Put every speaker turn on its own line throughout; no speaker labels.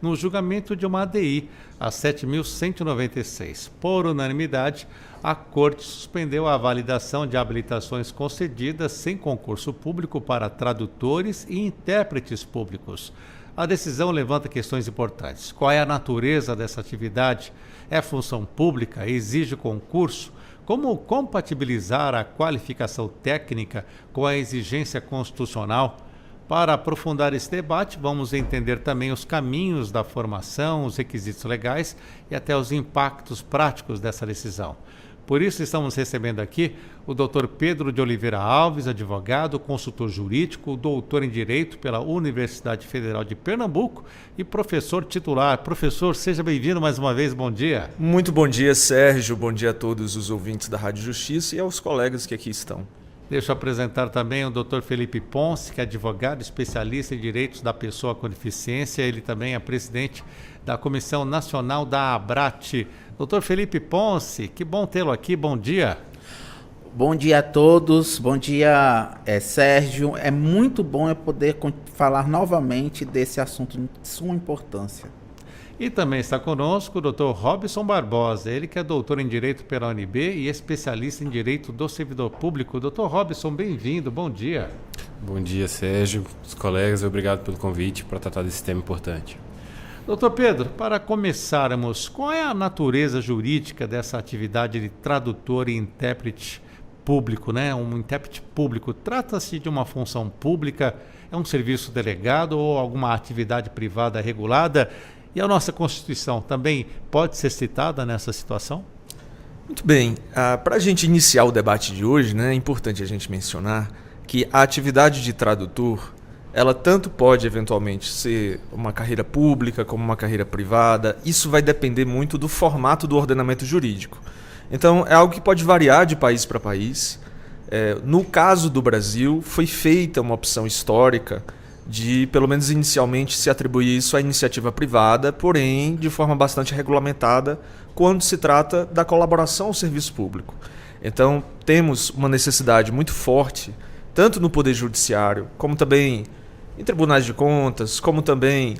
no julgamento de uma ADI, a 7.196. Por unanimidade, a Corte suspendeu a validação de habilitações concedidas sem concurso público para tradutores e intérpretes públicos. A decisão levanta questões importantes. Qual é a natureza dessa atividade? É função pública? Exige concurso? Como compatibilizar a qualificação técnica com a exigência constitucional? Para aprofundar esse debate, vamos entender também os caminhos da formação, os requisitos legais e até os impactos práticos dessa decisão. Por isso, estamos recebendo aqui o Dr. Pedro de Oliveira Alves, advogado, consultor jurídico, doutor em Direito pela Universidade Federal de Pernambuco e professor titular. Professor, seja bem-vindo mais uma vez, bom dia.
Muito bom dia, Sérgio, bom dia a todos os ouvintes da Rádio Justiça e aos colegas que aqui estão.
Deixa eu apresentar também o Dr. Felipe Ponce, que é advogado especialista em direitos da pessoa com deficiência. Ele também é presidente da Comissão Nacional da ABRAT. Dr. Felipe Ponce, que bom tê-lo aqui, bom dia.
Bom dia a todos, bom dia Sérgio. É muito bom eu poder falar novamente desse assunto de suma importância.
E também está conosco o Dr. Robson Barbosa, ele que é doutor em Direito pela UNB e especialista em Direito do Servidor Público. Dr. Robson, bem-vindo, bom dia.
Bom dia, Sérgio, os colegas, obrigado pelo convite para tratar desse tema importante.
Doutor Pedro, para começarmos, qual é a natureza jurídica dessa atividade de tradutor e intérprete público, né? Um intérprete público, trata-se de uma função pública, é um serviço delegado ou alguma atividade privada regulada? E a nossa Constituição também pode ser citada nessa situação?
Muito bem, para a gente iniciar o debate de hoje, né, é importante a gente mencionar que a atividade de tradutor, ela tanto pode eventualmente ser uma carreira pública como uma carreira privada. Isso vai depender muito do formato do ordenamento jurídico. Então é algo que pode variar de país para país. No caso do Brasil, foi feita uma opção histórica de, pelo menos inicialmente, se atribuir isso à iniciativa privada, porém de forma bastante regulamentada quando se trata da colaboração ao serviço público. Então temos uma necessidade muito forte, tanto no Poder Judiciário, como também em tribunais de contas, como também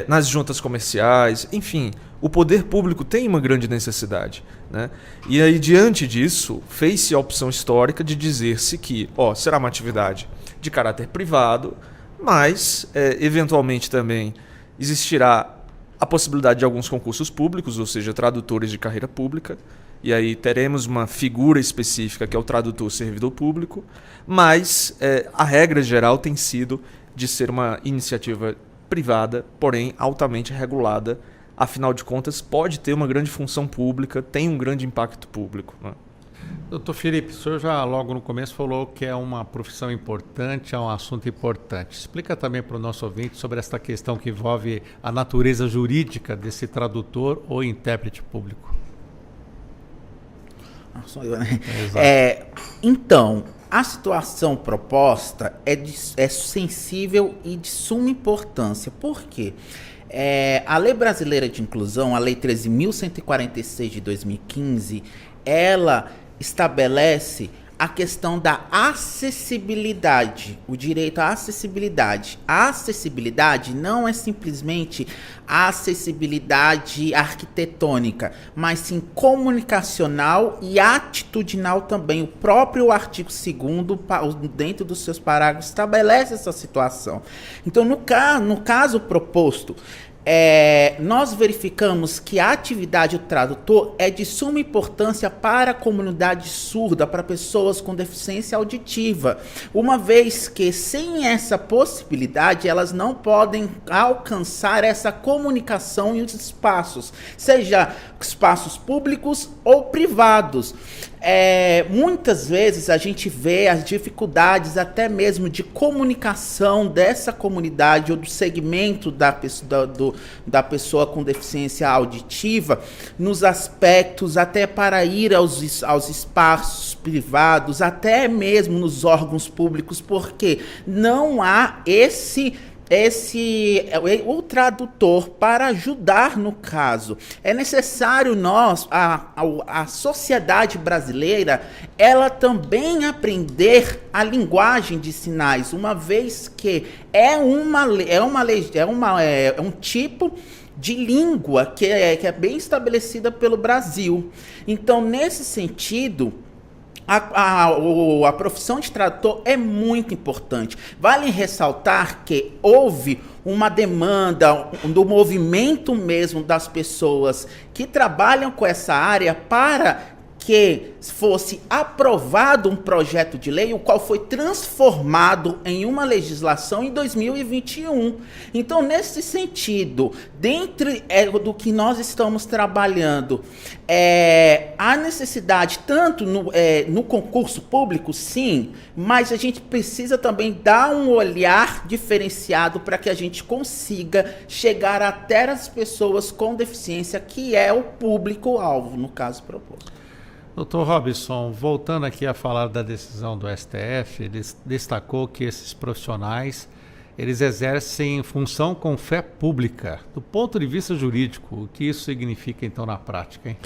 nas juntas comerciais, enfim, o poder público tem uma grande necessidade, né? E aí, diante disso, fez-se a opção histórica de dizer-se que será uma atividade de caráter privado, mas, eventualmente também existirá a possibilidade de alguns concursos públicos, ou seja, tradutores de carreira pública, e aí teremos uma figura específica que é o tradutor servidor público, mas a regra geral tem sido de ser uma iniciativa privada, porém altamente regulada. Afinal de contas, pode ter uma grande função pública, tem um grande impacto público, né?
Doutor Felipe, o senhor já logo no começo falou que é uma profissão importante, é um assunto importante. Explica também para o nosso ouvinte sobre esta questão que envolve a natureza jurídica desse tradutor ou intérprete público.
Sou eu, né? Então, a situação proposta é sensível e de suma importância. Por quê? A Lei Brasileira de Inclusão, a Lei 13.146 de 2015, ela estabelece a questão da acessibilidade, o direito à acessibilidade. A acessibilidade não é simplesmente a acessibilidade arquitetônica, mas sim comunicacional e atitudinal também. O próprio artigo 2º, dentro dos seus parágrafos, estabelece essa situação. Então, no caso proposto, nós verificamos que a atividade do tradutor é de suma importância para a comunidade surda, para pessoas com deficiência auditiva, uma vez que sem essa possibilidade elas não podem alcançar essa comunicação em espaços, seja espaços públicos ou privados. Muitas vezes a gente vê as dificuldades até mesmo de comunicação dessa comunidade ou do segmento da pessoa com deficiência auditiva nos aspectos até para ir aos espaços privados, até mesmo nos órgãos públicos, porque não há esse o tradutor para ajudar no caso. É necessário a sociedade brasileira, ela também aprender a linguagem de sinais, uma vez que é um tipo de língua que é bem estabelecida pelo Brasil. Então, nesse sentido, a profissão de tradutor é muito importante. Vale ressaltar que houve uma demanda do movimento mesmo das pessoas que trabalham com essa área para que fosse aprovado um projeto de lei, o qual foi transformado em uma legislação em 2021. Então, nesse sentido, dentro do que nós estamos trabalhando, há necessidade tanto no concurso público, sim, mas a gente precisa também dar um olhar diferenciado para que a gente consiga chegar até as pessoas com deficiência, que é o público-alvo, no caso proposto.
Dr. Robson, voltando aqui a falar da decisão do STF, ele destacou que esses profissionais, eles exercem função com fé pública. Do ponto de vista jurídico, o que isso significa então na prática, hein?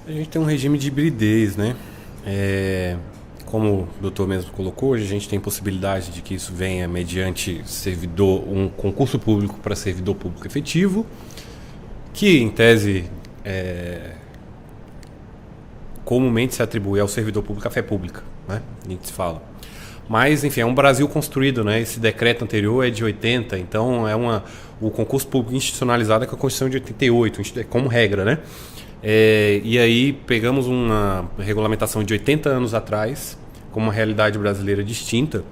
A gente tem um regime de hibridez, né? Como o doutor mesmo colocou, hoje a gente tem possibilidade de que isso venha mediante um concurso público para servidor público efetivo, que em tese comumente se atribui ao servidor público a fé pública, né? A gente fala. Mas, enfim, é um Brasil construído, né? Esse decreto anterior é de 80, então o concurso público institucionalizado é com a Constituição de 88, como regra, né? E aí pegamos uma regulamentação de 80 anos atrás, com uma realidade brasileira distinta,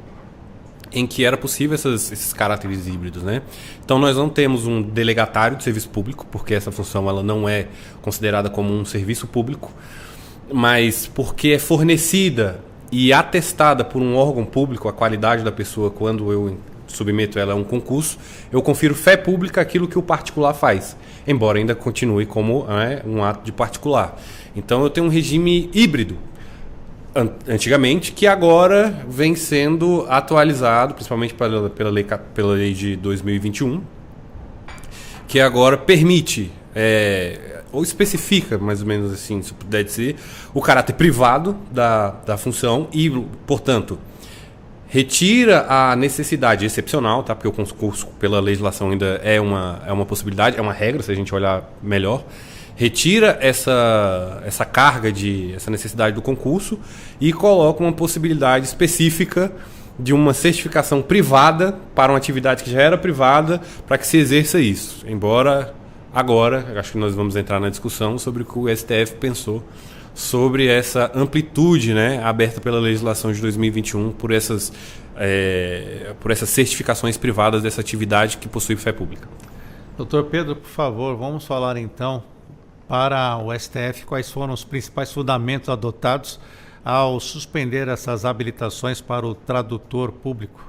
em que era possível esses caráteres híbridos, né? Então nós não temos um delegatário de serviço público, porque essa função ela não é considerada como um serviço público, mas porque é fornecida e atestada por um órgão público a qualidade da pessoa quando eu submeto ela a um concurso, eu confiro fé pública àquilo que o particular faz, embora ainda continue como um ato de particular. Então eu tenho um regime híbrido, antigamente, que agora vem sendo atualizado, principalmente pela lei de 2021, que agora permite, ou especifica, mais ou menos assim, se puder dizer, o caráter privado da função e, portanto, retira a necessidade excepcional, tá? Porque o concurso pela legislação ainda é uma possibilidade, é uma regra, se a gente olhar melhor, retira essa carga essa necessidade do concurso e coloca uma possibilidade específica de uma certificação privada para uma atividade que já era privada para que se exerça isso. Embora agora, acho que nós vamos entrar na discussão sobre o que o STF pensou sobre essa amplitude, né, aberta pela legislação de 2021 por essas certificações privadas dessa atividade que possui fé pública.
Doutor Pedro, por favor, vamos falar então para o STF quais foram os principais fundamentos adotados ao suspender essas habilitações para o tradutor público.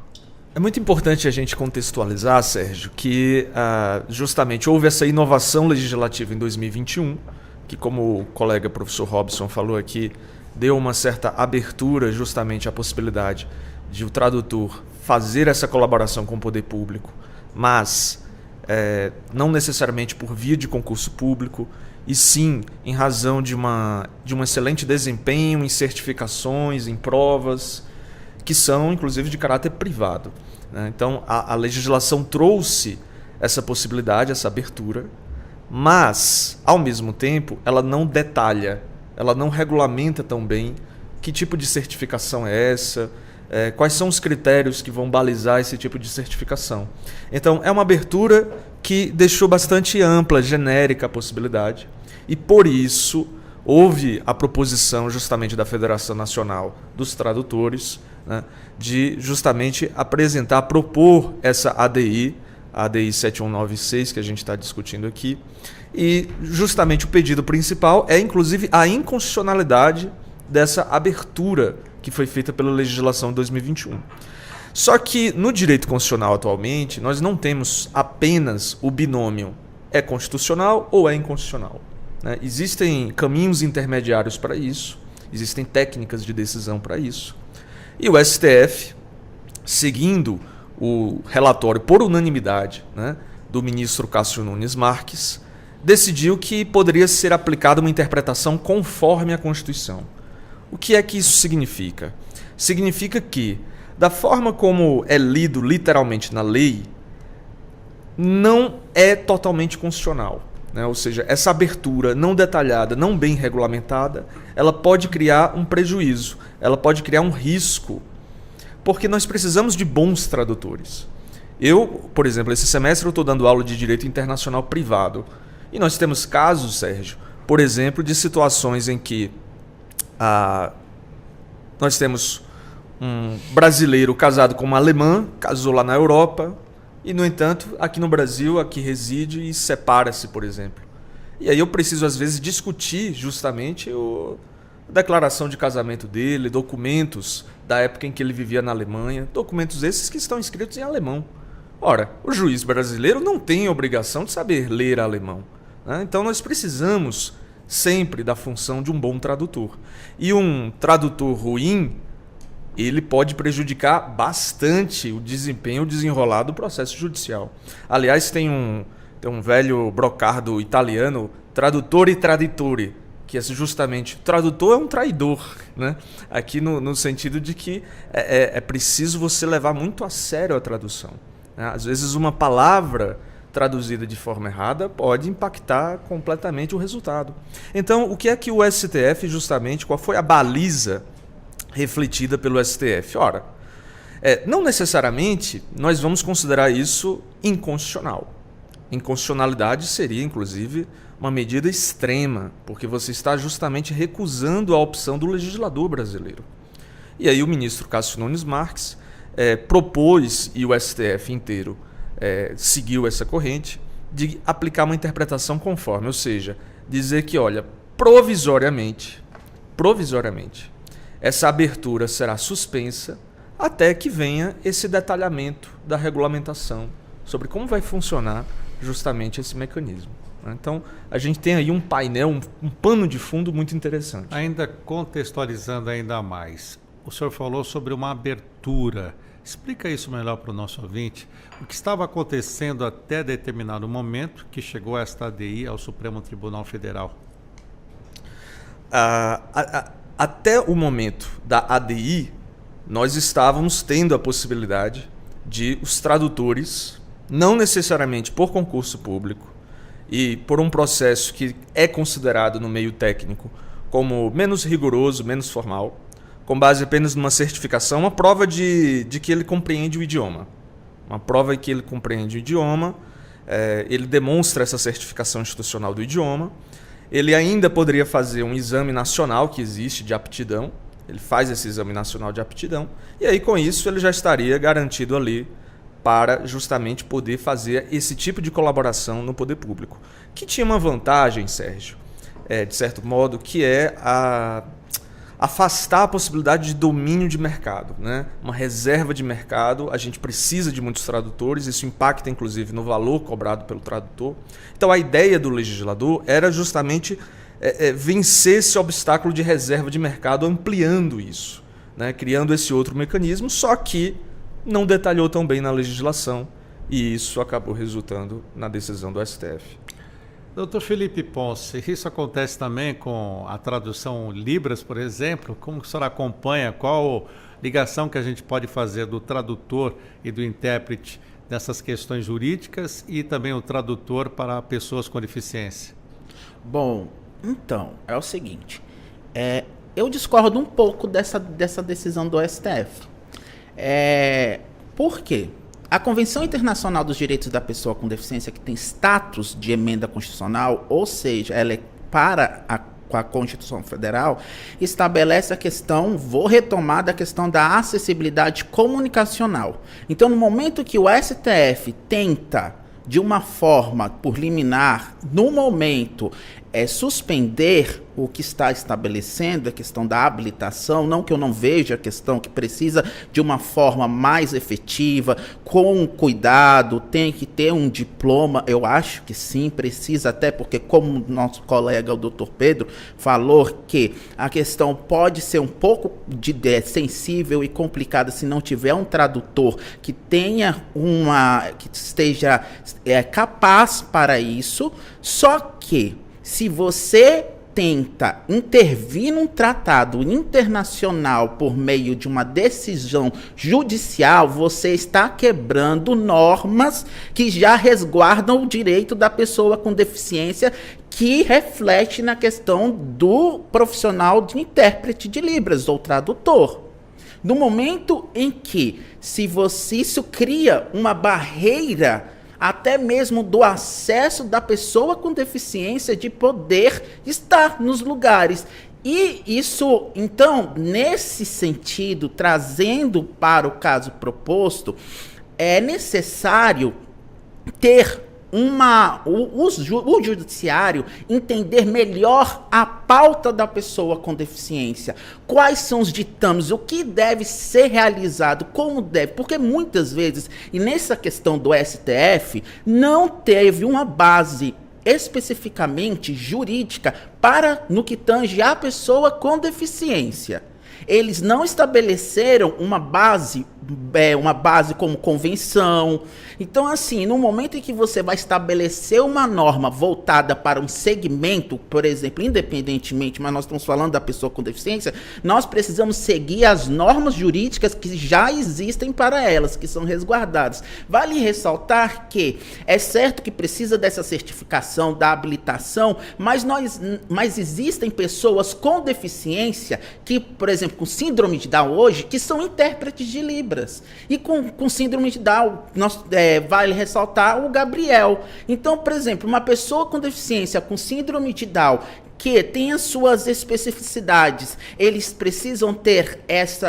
É muito importante a gente contextualizar, Sérgio, que justamente houve essa inovação legislativa em 2021, que, como o colega professor Robson falou aqui, deu uma certa abertura justamente à possibilidade de o tradutor fazer essa colaboração com o poder público, mas não necessariamente por via de concurso público, e sim em razão de um excelente desempenho em certificações, em provas, que são inclusive de caráter privado, né? Então a legislação trouxe essa possibilidade, essa abertura, mas ao mesmo tempo ela não detalha, ela não regulamenta tão bem que tipo de certificação é essa, quais são os critérios que vão balizar esse tipo de certificação. Então é uma abertura que deixou bastante ampla, genérica a possibilidade, e por isso houve a proposição justamente da Federação Nacional dos Tradutores, né, de justamente propor essa ADI, a ADI 7196, que a gente está discutindo aqui, e justamente o pedido principal é inclusive a inconstitucionalidade dessa abertura que foi feita pela legislação de 2021. Só que no direito constitucional atualmente nós não temos apenas o binômio é constitucional ou é inconstitucional, né? Existem caminhos intermediários para isso, existem técnicas de decisão para isso. E o STF, seguindo o relatório por unanimidade, né, do ministro Cássio Nunes Marques, decidiu que poderia ser aplicada uma interpretação conforme a Constituição. O que é que isso significa? Significa que, da forma como é lido literalmente na lei, não é totalmente constitucional, né? Ou seja, essa abertura não detalhada, não bem regulamentada, ela pode criar um prejuízo, ela pode criar um risco, porque nós precisamos de bons tradutores. Eu, por exemplo, esse semestre eu estou dando aula de Direito Internacional Privado, e nós temos casos, Sérgio, por exemplo, de situações em que nós temos um brasileiro casado com uma alemã, casou lá na Europa, e, no entanto, aqui no Brasil, aqui reside e separa-se, por exemplo. E aí eu preciso, às vezes, discutir justamente a declaração de casamento dele, documentos da época em que ele vivia na Alemanha, documentos esses que estão escritos em alemão. Ora, o juiz brasileiro não tem obrigação de saber ler alemão, né? Então nós precisamos sempre da função de um bom tradutor. E um tradutor ruim, ele pode prejudicar bastante o desempenho, o desenrolar do processo judicial. Aliás, tem um velho brocardo italiano, tradutore traditore, que é justamente, o tradutor é um traidor, né? Aqui no sentido de que é preciso você levar muito a sério a tradução, né? Às vezes uma palavra traduzida de forma errada pode impactar completamente o resultado. Então, o que é que o STF, justamente, qual foi a baliza refletida pelo STF? Ora, não necessariamente nós vamos considerar isso inconstitucional. Inconstitucionalidade seria, inclusive, uma medida extrema, porque você está justamente recusando a opção do legislador brasileiro. E aí o ministro Cássio Nunes Marques propôs, e o STF inteiro seguiu essa corrente, de aplicar uma interpretação conforme, ou seja, dizer que, olha, provisoriamente, essa abertura será suspensa até que venha esse detalhamento da regulamentação sobre como vai funcionar justamente esse mecanismo. Então, a gente tem aí um painel, um pano de fundo muito interessante.
Ainda contextualizando ainda mais, o senhor falou sobre uma abertura. Explica isso melhor para o nosso ouvinte. O que estava acontecendo até determinado momento que chegou esta ADI ao Supremo Tribunal Federal?
Até o momento da ADI, nós estávamos tendo a possibilidade de os tradutores, não necessariamente por concurso público, e por um processo que é considerado no meio técnico como menos rigoroso, menos formal, com base apenas numa certificação, uma prova de que ele compreende o idioma. Uma prova em que ele compreende o idioma, ele demonstra essa certificação institucional do idioma. Ele ainda poderia fazer um exame nacional que existe de aptidão, ele faz esse exame nacional de aptidão, e aí com isso ele já estaria garantido ali para justamente poder fazer esse tipo de colaboração no poder público. Que tinha uma vantagem, Sérgio, de certo modo, que é afastar a possibilidade de domínio de mercado, né? Uma reserva de mercado, a gente precisa de muitos tradutores, isso impacta inclusive no valor cobrado pelo tradutor. Então a ideia do legislador era justamente vencer esse obstáculo de reserva de mercado, ampliando isso, né? Criando esse outro mecanismo, só que não detalhou tão bem na legislação, e isso acabou resultando na decisão do STF.
Doutor Felipe Ponce, isso acontece também com a tradução Libras, por exemplo? Como que o senhor acompanha? Qual ligação que a gente pode fazer do tradutor e do intérprete nessas questões jurídicas e também o tradutor para pessoas com deficiência?
Bom, então, é o seguinte, eu discordo um pouco dessa decisão do STF. Por quê? A Convenção Internacional dos Direitos da Pessoa com Deficiência, que tem status de emenda constitucional, ou seja, ela é com a Constituição Federal, estabelece a questão, vou retomar da questão da acessibilidade comunicacional. Então, no momento que o STF tenta, de uma forma por liminar, no momento, suspender o que está estabelecendo a questão da habilitação, não que eu não veja a questão que precisa de uma forma mais efetiva, com cuidado, tem que ter um diploma, eu acho que sim, precisa, até porque como nosso colega, o Dr. Pedro, falou que a questão pode ser um pouco sensível e complicada se não tiver um tradutor que tenha que esteja capaz para isso, só que se você tenta intervir num tratado internacional por meio de uma decisão judicial, você está quebrando normas que já resguardam o direito da pessoa com deficiência, que reflete na questão do profissional de intérprete de Libras ou tradutor. No momento em que, se isso cria uma barreira até mesmo do acesso da pessoa com deficiência de poder estar nos lugares. E isso, então, nesse sentido, trazendo para o caso proposto, é necessário ter o judiciário entender melhor a pauta da pessoa com deficiência, quais são os ditames, o que deve ser realizado, como deve, porque muitas vezes, e nessa questão do STF, não teve uma base especificamente jurídica no que tange a pessoa com deficiência. Eles não estabeleceram uma base como convenção. Então, assim, no momento em que você vai estabelecer uma norma voltada para um segmento, por exemplo, independentemente, mas nós estamos falando da pessoa com deficiência, nós precisamos seguir as normas jurídicas que já existem para elas, que são resguardadas. Vale ressaltar que é certo que precisa dessa certificação, da habilitação, mas existem pessoas com deficiência que, por exemplo, com síndrome de Down hoje, que são intérpretes de Libras. E com síndrome de Down, vale ressaltar o Gabriel. Então, por exemplo, uma pessoa com deficiência, com síndrome de Down, que tem as suas especificidades, eles precisam ter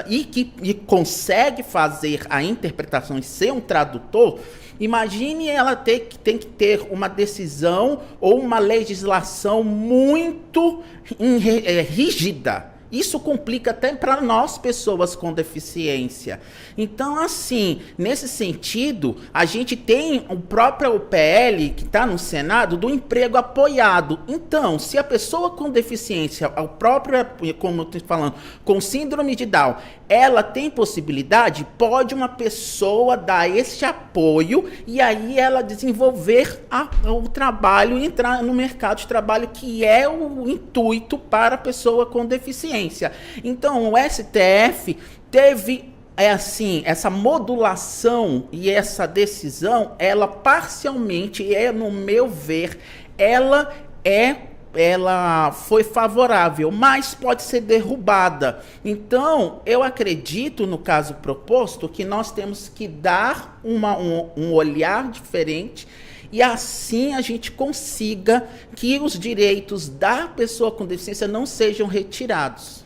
e consegue fazer a interpretação e ser um tradutor. Imagine ela tem que ter uma decisão ou uma legislação muito rígida. Isso complica até para nós, pessoas com deficiência. Então, assim, nesse sentido, a gente tem o próprio UPL, que está no Senado, do emprego apoiado. Então, se a pessoa com deficiência, como eu estou falando, com síndrome de Down, ela tem possibilidade, pode uma pessoa dar esse apoio e aí ela desenvolver o trabalho, entrar no mercado de trabalho, que é o intuito para a pessoa com deficiência. Então, o STF teve essa modulação e essa decisão, ela parcialmente, no meu ver, ela foi favorável, mas pode ser derrubada. Então, eu acredito, no caso proposto, que nós temos que dar um olhar diferente e assim a gente consiga que os direitos da pessoa com deficiência não sejam retirados.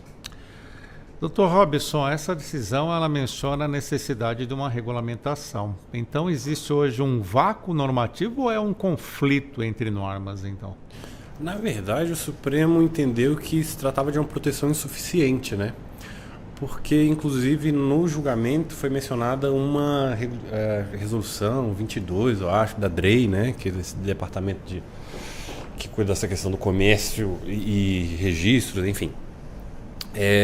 Dr. Robson, essa decisão ela menciona a necessidade de uma regulamentação. Então, existe hoje um vácuo normativo ou é um conflito entre normas, então?
Na verdade, o Supremo entendeu que se tratava de uma proteção insuficiente, né? Porque, inclusive, no julgamento foi mencionada uma resolução 22, eu acho, da DREI, né? Que é esse departamento que cuida dessa questão do comércio e registros, enfim.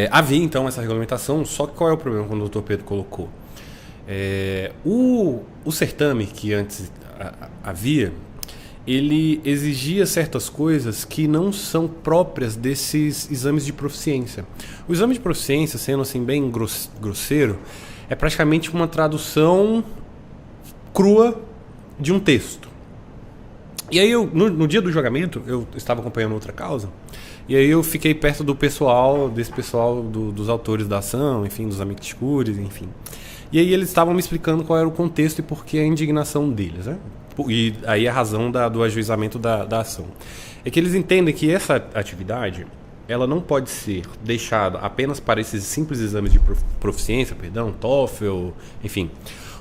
Havia, então, essa regulamentação, só que qual é o problema quando o Dr. Pedro colocou? O certame que antes havia, ele exigia certas coisas que não são próprias desses exames de proficiência. O exame de proficiência, sendo assim bem grosseiro, é praticamente uma tradução crua de um texto. E aí, no dia do julgamento, eu estava acompanhando outra causa, e aí eu fiquei perto desse pessoal dos autores da ação, enfim, dos amicus curiae, enfim. E aí eles estavam me explicando qual era o contexto e por que a indignação deles, né? E aí a razão do ajuizamento da ação. É que eles entendem que essa atividade, ela não pode ser deixada apenas para esses simples exames de proficiência, TOEFL, enfim,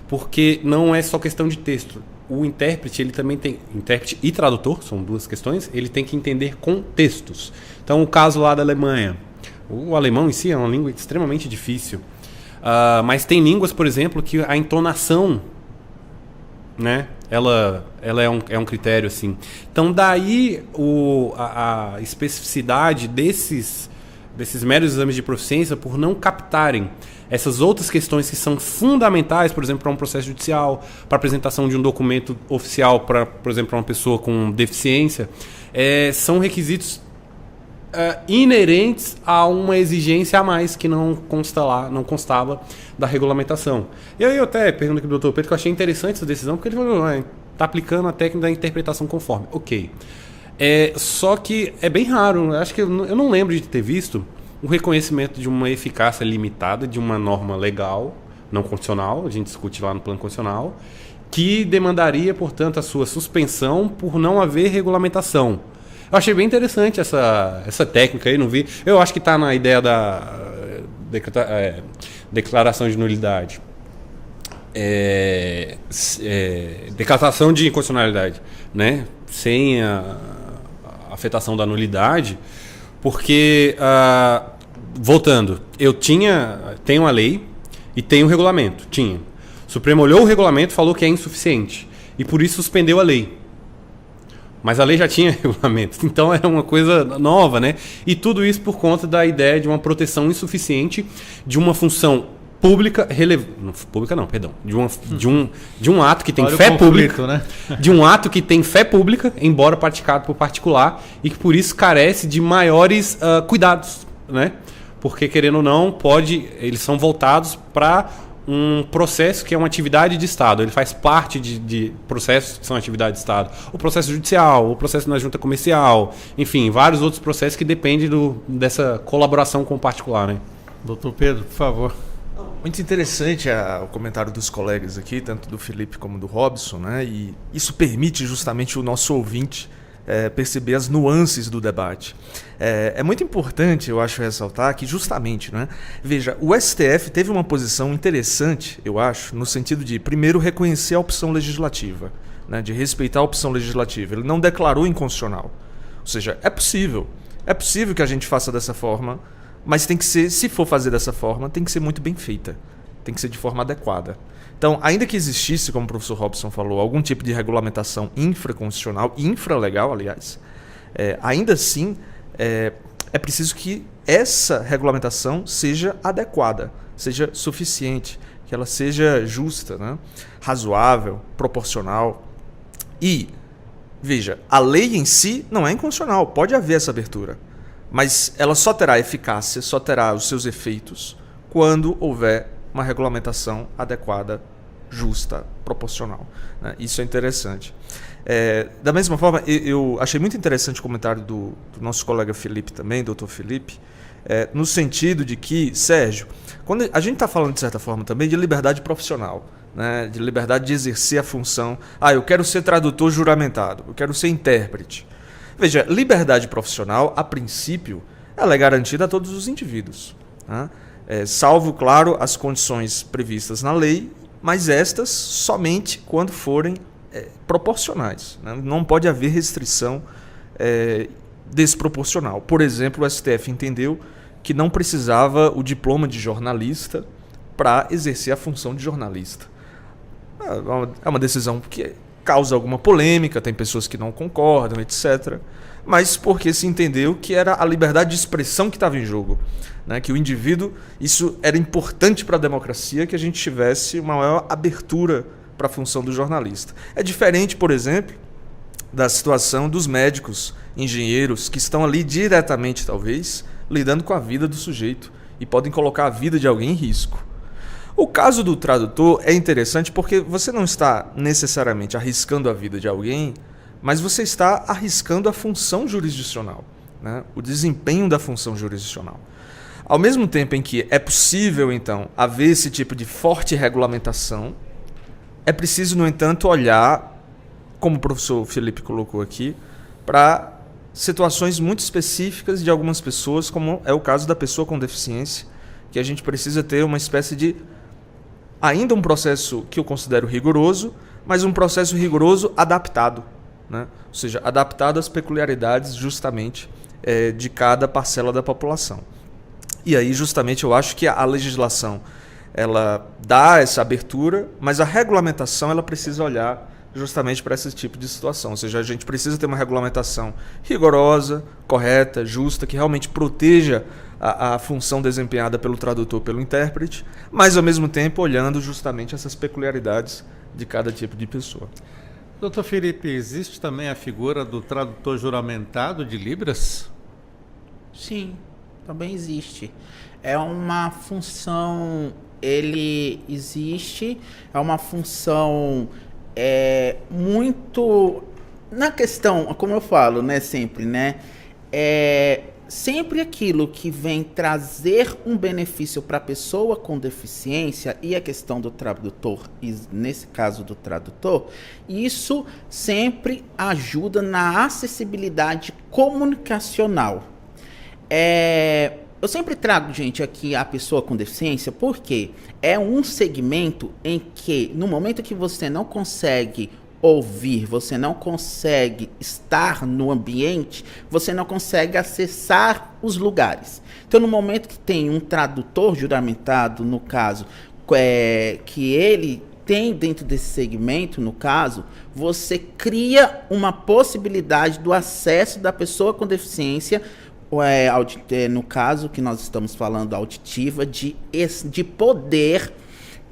porque não é só questão de texto. o intérprete, ele também tem... Intérprete e tradutor, são duas questões, ele tem que entender contextos. Então, o caso lá da Alemanha. O alemão em si é uma língua extremamente difícil. Mas tem línguas, por exemplo, que a entonação, né, ela é um critério, assim. Então, daí a especificidade desses meros exames de proficiência por não captarem essas outras questões que são fundamentais, por exemplo, para um processo judicial, para a apresentação de um documento oficial, por exemplo, para uma pessoa com deficiência, são requisitos inerentes a uma exigência a mais que não constava da regulamentação. E aí eu até pergunto aqui do Dr. Pedro, que eu achei interessante essa decisão, porque ele falou, está aplicando a técnica da interpretação conforme. Ok. Só que é bem raro, acho que eu não lembro de ter visto o reconhecimento de uma eficácia limitada de uma norma legal, não constitucional, a gente discute lá no plano constitucional, que demandaria, portanto, a sua suspensão por não haver regulamentação. Eu achei bem interessante essa técnica aí, não vi. Eu acho que está na ideia da declaração de nulidade. Declaração de inconstitucionalidade, né? Sem a afetação da nulidade, porque, voltando, tenho a lei e tenho o regulamento. O Supremo olhou o regulamento e falou que é insuficiente, e por isso suspendeu a lei. Mas a lei já tinha regulamento, então era uma coisa nova, né? E tudo isso por conta da ideia de uma proteção insuficiente de uma função pública pública não, perdão, de um ato que tem fé pública, né? De um ato que tem fé pública, embora praticado por particular, e que por isso carece de maiores cuidados, né? Porque, querendo ou não, eles são voltados para um processo que é uma atividade de Estado. Ele faz parte de processos que são atividade de Estado. O processo judicial, o processo na junta comercial, enfim, vários outros processos que dependem dessa colaboração com o particular, né?
Doutor Pedro, por favor.
Muito interessante o comentário dos colegas aqui, tanto do Felipe como do Robson, né? E isso permite justamente o nosso ouvinte perceber as nuances do debate. É muito importante, eu acho, ressaltar que justamente, né? Veja, o STF teve uma posição interessante, eu acho, no sentido de, primeiro, reconhecer a opção legislativa, né? De respeitar a opção legislativa. Ele não declarou inconstitucional. Ou seja, é possível que a gente faça dessa forma, mas tem que ser, se for fazer dessa forma, tem que ser muito bem feita. Tem que ser de forma adequada. Então, ainda que existisse, como o professor Robson falou, algum tipo de regulamentação infraconstitucional, infralegal, aliás, ainda assim é preciso que essa regulamentação seja adequada, seja suficiente, que ela seja justa, né? Razoável, proporcional. E, veja, a lei em si não é inconstitucional, pode haver essa abertura, mas ela só terá eficácia, só terá os seus efeitos quando houver uma regulamentação adequada, justa, proporcional, né? Isso é interessante. Da mesma forma, eu achei muito interessante o comentário do nosso colega Felipe também, doutor Felipe, no sentido de que, Sérgio, quando a gente está falando, de certa forma, também de liberdade profissional, né? De liberdade de exercer a função. Eu quero ser tradutor juramentado, eu quero ser intérprete. Veja, liberdade profissional, a princípio, ela é garantida a todos os indivíduos, né? Salvo, claro, as condições previstas na lei, mas estas somente quando forem proporcionais, né? Não pode haver restrição desproporcional. Por exemplo, o STF entendeu que não precisava o diploma de jornalista para exercer a função de jornalista. É uma decisão que causa alguma polêmica, tem pessoas que não concordam, etc. Mas porque se entendeu que era a liberdade de expressão que estava em jogo, né? Que o indivíduo, isso era importante para a democracia, que a gente tivesse uma maior abertura para a função do jornalista. É diferente, por exemplo, da situação dos médicos, engenheiros, que estão ali diretamente, talvez, lidando com a vida do sujeito e podem colocar a vida de alguém em risco. O caso do tradutor é interessante porque você não está necessariamente arriscando a vida de alguém, mas você está arriscando a função jurisdicional, né? O desempenho da função jurisdicional. Ao mesmo tempo em que é possível, então, haver esse tipo de forte regulamentação, é preciso, no entanto, olhar, como o professor Felipe colocou aqui, para situações muito específicas de algumas pessoas, como é o caso da pessoa com deficiência, que a gente precisa ter uma espécie de, ainda um processo que eu considero rigoroso, mas um processo rigoroso adaptado, né? Ou seja, adaptado às peculiaridades justamente de cada parcela da população. E aí justamente eu acho que a legislação ela dá essa abertura, mas a regulamentação ela precisa olhar justamente para esse tipo de situação. Ou seja, a gente precisa ter uma regulamentação rigorosa, correta, justa, que realmente proteja a função desempenhada pelo tradutor, pelo intérprete, mas ao mesmo tempo olhando justamente essas peculiaridades de cada tipo de pessoa.
Doutor Felipe, existe também a figura do tradutor juramentado de Libras?
Sim, também existe. É uma função, ele existe, é uma função muito... Na questão, como eu falo, né, sempre, né, sempre aquilo que vem trazer um benefício para a pessoa com deficiência, e a questão do tradutor, e nesse caso do tradutor, isso sempre ajuda na acessibilidade comunicacional. Eu sempre trago, gente, aqui a pessoa com deficiência, porque é um segmento em que, no momento que você não consegue ouvir, você não consegue estar no ambiente, você não consegue acessar os lugares. Então, no momento que tem um tradutor juramentado, no caso, que ele tem dentro desse segmento, no caso, você cria uma possibilidade do acesso da pessoa com deficiência, no caso que nós estamos falando auditiva, de poder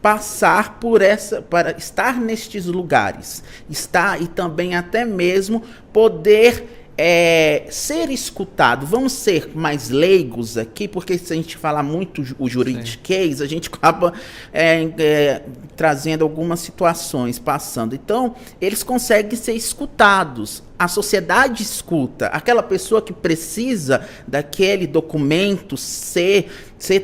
passar por para estar nestes lugares, e também até mesmo poder ser escutado. Vamos ser mais leigos aqui, porque se a gente falar muito o juridiquês, a gente acaba trazendo algumas situações, passando. Então, eles conseguem ser escutados. A sociedade escuta. Aquela pessoa que precisa daquele documento ser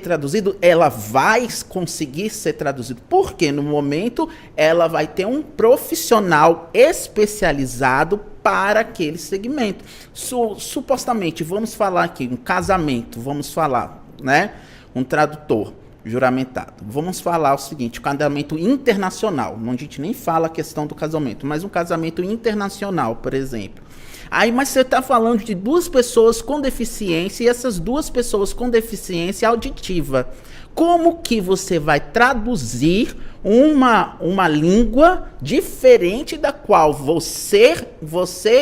traduzido, ela vai conseguir ser traduzido. Porque no momento ela vai ter um profissional especializado para aquele segmento. Supostamente, vamos falar aqui, um casamento, vamos falar, né? Um tradutor juramentado. Vamos falar o seguinte, o casamento internacional, onde a gente nem fala a questão do casamento, mas um casamento internacional, por exemplo. Aí, mas você está falando de duas pessoas com deficiência, e essas duas pessoas com deficiência auditiva. Como que você vai traduzir uma língua diferente da qual você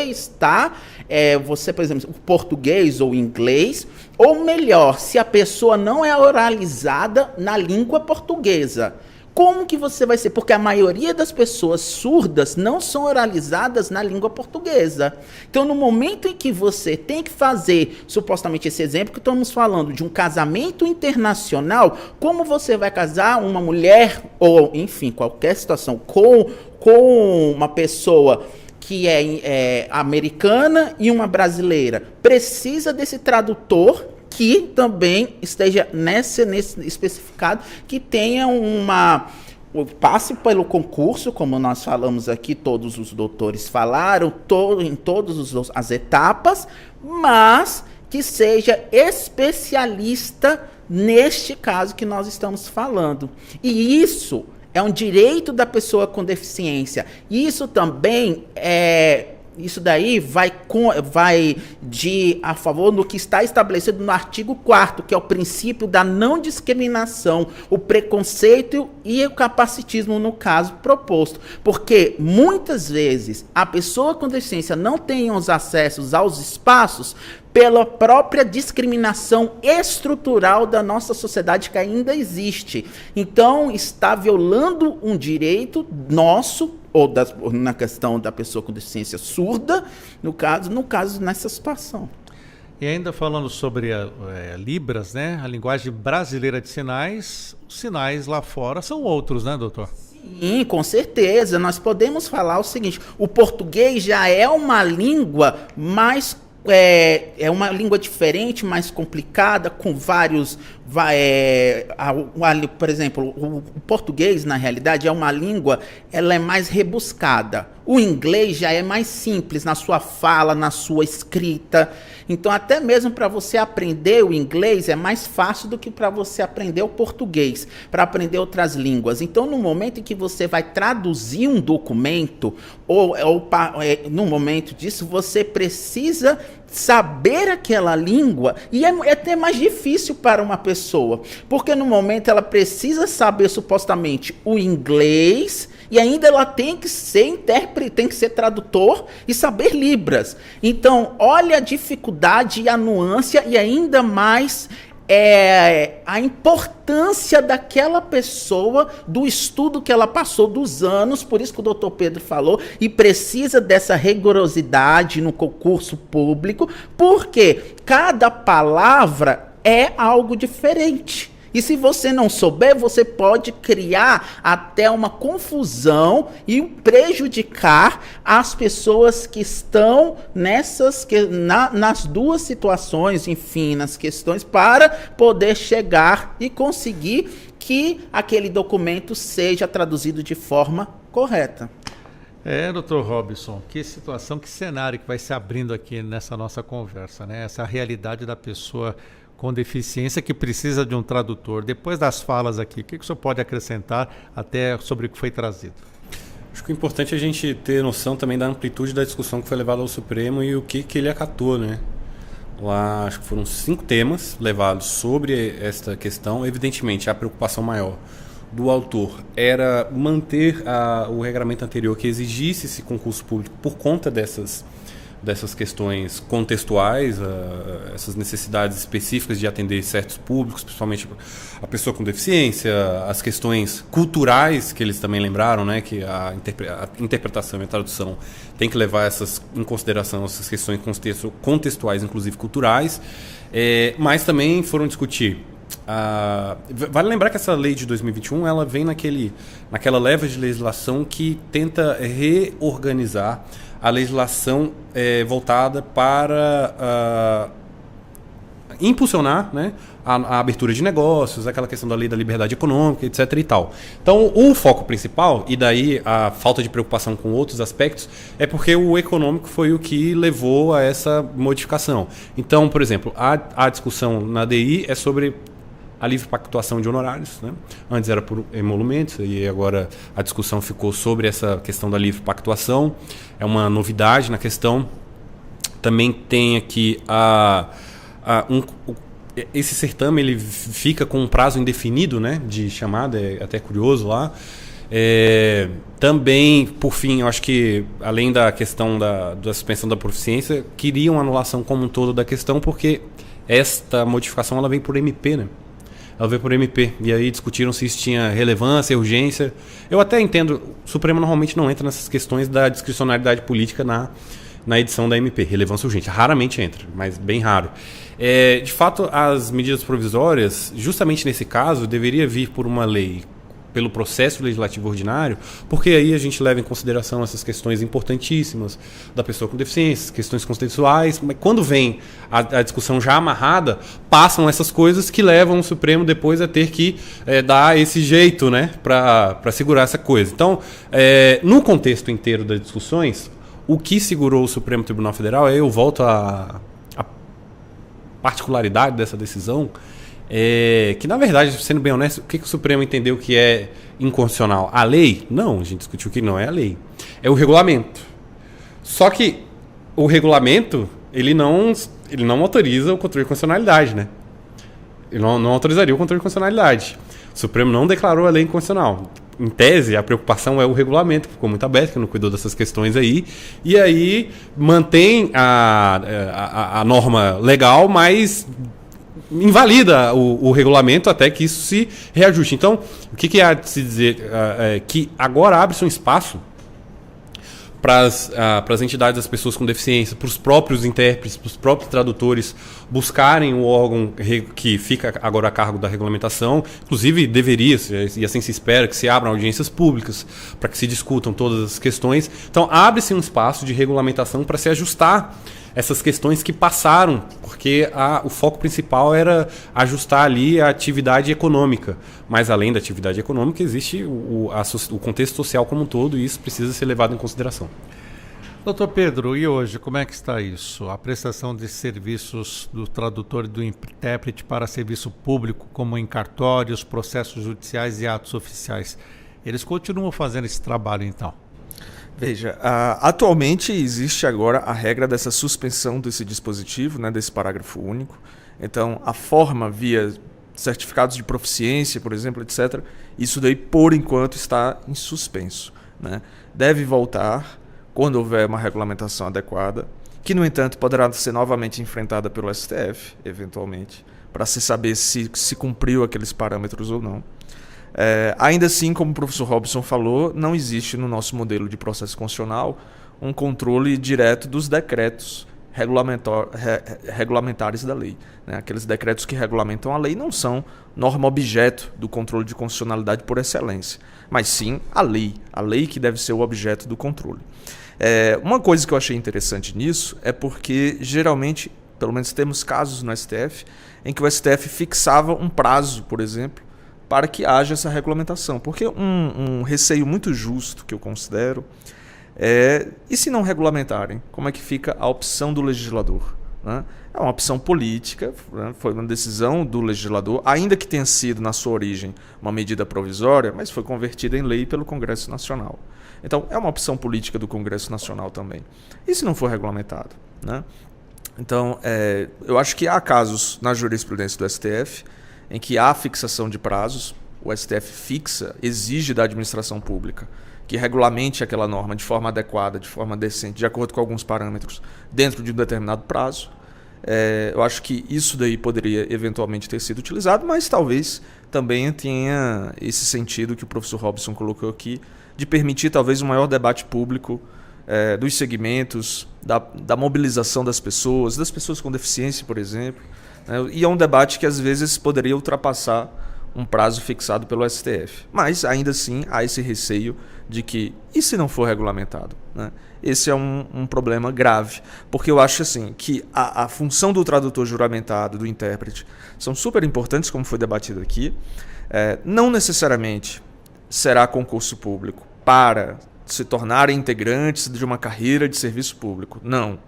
está, por exemplo, o português ou inglês, ou melhor, se a pessoa não é oralizada na língua portuguesa? Como que você vai ser? Porque a maioria das pessoas surdas não são oralizadas na língua portuguesa. Então, no momento em que você tem que fazer, supostamente esse exemplo que estamos falando, de um casamento internacional, como você vai casar uma mulher, ou enfim, qualquer situação, com uma pessoa que é americana e uma brasileira? Precisa desse tradutor que também esteja nesse especificado, que tenha passe pelo concurso, como nós falamos aqui, todos os doutores falaram, em todas as etapas, mas que seja especialista neste caso que nós estamos falando. E isso é um direito da pessoa com deficiência. Isso também isso daí vai a favor do que está estabelecido no artigo 4º, que é o princípio da não discriminação, o preconceito e o capacitismo no caso proposto. Porque muitas vezes a pessoa com deficiência não tem os acessos aos espaços pela própria discriminação estrutural da nossa sociedade que ainda existe. Então, está violando um direito nosso, ou na questão da pessoa com deficiência surda, no caso nessa situação.
E ainda falando sobre Libras, né? A linguagem brasileira de sinais, os sinais lá fora são outros, né, doutor?
Sim, com certeza. Nós podemos falar o seguinte, o português já é uma língua mais é uma língua diferente, mais complicada, com vários... por exemplo, o português, na realidade, é uma língua, ela é mais rebuscada. O inglês já é mais simples na sua fala, na sua escrita. Então, até mesmo para você aprender o inglês, é mais fácil do que para você aprender o português, para aprender outras línguas. Então, no momento em que você vai traduzir um documento, no momento disso, você precisa saber aquela língua, e é até mais difícil para uma pessoa, porque no momento ela precisa saber supostamente o inglês, e ainda ela tem que ser intérprete, tem que ser tradutor e saber Libras. Então, olha a dificuldade e a nuance, e ainda mais a importância daquela pessoa, do estudo que ela passou, dos anos, por isso que o doutor Pedro falou, e precisa dessa rigorosidade no concurso público, porque cada palavra é algo diferente. E se você não souber, você pode criar até uma confusão e prejudicar as pessoas que estão nas duas situações, enfim, nas questões, para poder chegar e conseguir que aquele documento seja traduzido de forma correta.
Doutor Robson, que situação, que cenário que vai se abrindo aqui nessa nossa conversa, né? Essa realidade da pessoa com deficiência que precisa de um tradutor. Depois das falas aqui, o que o senhor pode acrescentar até sobre o que foi trazido?
Acho que o importante é a gente ter noção também da amplitude da discussão que foi levada ao Supremo e o que ele acatou, né? Lá, acho que foram 5 temas levados sobre esta questão. Evidentemente, a preocupação maior do autor era manter o regramento anterior que exigisse esse concurso público por conta dessas questões contextuais, essas necessidades específicas de atender certos públicos, principalmente a pessoa com deficiência, as questões culturais que eles também lembraram, né, que a interpretação e a tradução tem que levar em consideração essas questões contextuais, inclusive culturais, mas também foram discutir. Vale lembrar que essa lei de 2021 ela vem naquela leva de legislação que tenta reorganizar a legislação voltada para impulsionar, né, a abertura de negócios, aquela questão da lei da liberdade econômica, etc. e tal. Então, o foco principal, e daí a falta de preocupação com outros aspectos, é porque o econômico foi o que levou a essa modificação. Então, por exemplo, a discussão na DI é sobre a livre pactuação de honorários, né? Antes era por emolumentos e agora a discussão ficou sobre essa questão da livre pactuação. É uma novidade na questão. Também tem aqui esse certame ele fica com um prazo indefinido, né, de chamada, é até curioso lá. Também, por fim, eu acho que além da questão da suspensão da proficiência, queriam anulação como um todo da questão, porque esta modificação ela vem por MP, né? Ela veio por MP, e aí discutiram se isso tinha relevância, urgência. Eu até entendo, o Supremo normalmente não entra nessas questões da discricionalidade política na edição da MP, relevância urgente. Raramente entra, mas bem raro. De fato, as medidas provisórias, justamente nesse caso, deveria vir por uma lei, pelo processo legislativo ordinário, porque aí a gente leva em consideração essas questões importantíssimas da pessoa com deficiência, questões constitucionais, mas quando vem a discussão já amarrada, passam essas coisas que levam o Supremo depois a ter que dar esse jeito, né, para segurar essa coisa. Então, no contexto inteiro das discussões, o que segurou o Supremo Tribunal Federal, eu volto à particularidade dessa decisão, que na verdade, sendo bem honesto, o que o Supremo entendeu que é inconstitucional? A lei? Não, a gente discutiu que não é a lei. É o regulamento. Só que o regulamento, ele não autoriza o controle de constitucionalidade, né? Ele não autorizaria o controle de constitucionalidade. O Supremo não declarou a lei inconstitucional. Em tese, a preocupação é o regulamento, que ficou muito aberto, que não cuidou dessas questões aí. E aí mantém a norma legal, mas invalida o regulamento até que isso se reajuste. Então, o que há de se dizer? Que agora abre-se um espaço para as entidades das pessoas com deficiência, para os próprios intérpretes, para os próprios tradutores buscarem o órgão que fica agora a cargo da regulamentação. Inclusive, deveria, e assim se espera, que se abram audiências públicas para que se discutam todas as questões. Então, abre-se um espaço de regulamentação para se ajustar essas questões que passaram, porque o foco principal era ajustar ali a atividade econômica. Mas além da atividade econômica, existe o contexto social como um todo, e isso precisa ser levado em consideração.
Doutor Pedro, e hoje, como é que está isso? A prestação de serviços do tradutor e do intérprete para serviço público, como em cartórios, processos judiciais e atos oficiais, eles continuam fazendo esse trabalho, então?
Veja, atualmente existe agora a regra dessa suspensão desse dispositivo, né, desse parágrafo único. Então, a forma via certificados de proficiência, por exemplo, etc., isso daí, por enquanto, está em suspenso, né? Deve voltar quando houver uma regulamentação adequada, que, no entanto, poderá ser novamente enfrentada pelo STF, eventualmente, para se saber se cumpriu aqueles parâmetros ou não. Ainda assim, como o professor Robson falou, não existe no nosso modelo de processo constitucional um controle direto dos decretos regulamentares da lei, né? Aqueles decretos que regulamentam a lei não são norma objeto do controle de constitucionalidade por excelência, mas sim a lei que deve ser o objeto do controle. Uma coisa que eu achei interessante nisso é porque, geralmente, pelo menos temos casos no STF, em que o STF fixava um prazo, por exemplo, para que haja essa regulamentação. Porque um receio muito justo que eu considero e se não regulamentarem, como é que fica a opção do legislador, né? É uma opção política, né? Foi uma decisão do legislador, ainda que tenha sido, na sua origem, uma medida provisória, mas foi convertida em lei pelo Congresso Nacional. Então, é uma opção política do Congresso Nacional também. E se não for regulamentado, né? Então, eu acho que há casos na jurisprudência do STF em que há fixação de prazos, o STF fixa, exige da administração pública que regulamente aquela norma de forma adequada, de forma decente, de acordo com alguns parâmetros, dentro de um determinado prazo. Eu acho que isso daí poderia eventualmente ter sido utilizado, mas talvez também tenha esse sentido que o professor Robson colocou aqui, de permitir talvez um maior debate público dos segmentos, da mobilização das pessoas com deficiência, por exemplo. E é um debate que às vezes poderia ultrapassar um prazo fixado pelo STF. Mas ainda assim há esse receio de que, e se não for regulamentado, né? Esse é um problema grave, porque eu acho assim, que a função do tradutor juramentado, do intérprete, são super importantes, como foi debatido aqui. Não necessariamente será concurso público para se tornarem integrantes de uma carreira de serviço público. Não.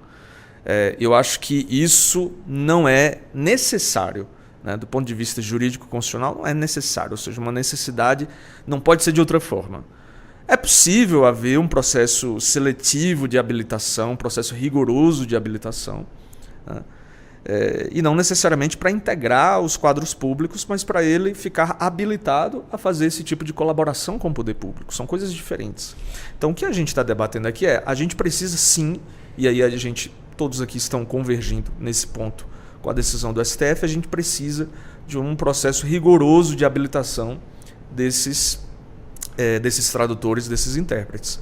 Eu acho que isso não é necessário, né? Do ponto de vista jurídico constitucional, não é necessário. Ou seja, uma necessidade não pode ser de outra forma. É possível haver um processo seletivo de habilitação, um processo rigoroso de habilitação, né? E não necessariamente para integrar os quadros públicos, mas para ele ficar habilitado a fazer esse tipo de colaboração com o poder público. São coisas diferentes. Então, o que a gente está debatendo aqui a gente precisa sim, e aí todos aqui estão convergindo nesse ponto com a decisão do STF, a gente precisa de um processo rigoroso de habilitação desses tradutores, desses intérpretes.